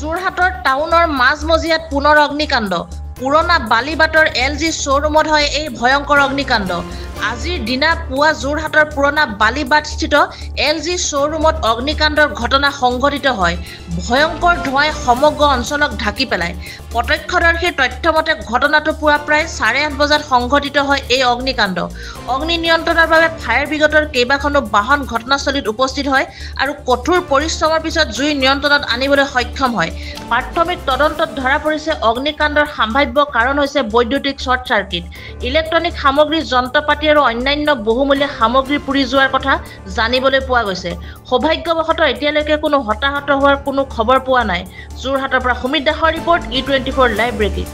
যোৰহাটৰ টাউনৰ মাজমজিয়াত পুনৰ অগ্নিকাণ্ড। পুৰণা বালিবাটৰ LG শ্ব'ৰুমত হয় এই ভয়ংকৰ অগ্নিকাণ্ড। আজিৰ দিনা পুৱা যোৰহাটৰ পুৰণা বালিবাটস্থিত LG শ্ব'ৰুমত অগ্নিকাণ্ডৰ ঘটনা সংঘটিত হয়। ভয়ংকৰ ধোঁৱাই সমগ্ৰ অঞ্চলক ঢাকি পেলায়। প্ৰত্যক্ষদৰ্শীৰ তথ্যমতে ঘটনাটো পুৱা প্ৰায় 8:30 বজাত সংঘটিত হয় এই অগ্নিকাণ্ড। অগ্নি নিয়ন্ত্ৰণৰ বাবে ফায়াৰ ব্ৰিগেডৰ কেইবাখনো বাহন ঘটনাস্থলীত উপস্থিত হয় আৰু কঠোৰ পৰিশ্ৰমৰ পিছত জুই নিয়ন্ত্ৰণত আনিবলৈ সক্ষম হয়। প্ৰাথমিক তদন্তত ধৰা পৰিছে অগ্নিকাণ্ডৰ সম্ভাৱ্য কাৰণ হৈছে বৈদ্যুতিক শ্বৰ্ট চাৰ্কিট। ইলেক্ট্ৰনিক সামগ্ৰী, যন্ত্ৰপাতি আৰু অন্যান্য বহুমূলীয়া সামগ্ৰী পুৰি যোৱাৰ কথা জানিবলৈ পোৱা গৈছে। সৌভাগ্যবশতঃ এতিয়ালৈকে কোনো হতাহত হোৱাৰ কোনো খবৰ পোৱা নাই। যোৰহাটৰ পৰা সুমিত দাসৰ ৰিপৰ্ট, E24 লাইভ ব্ৰেকিং।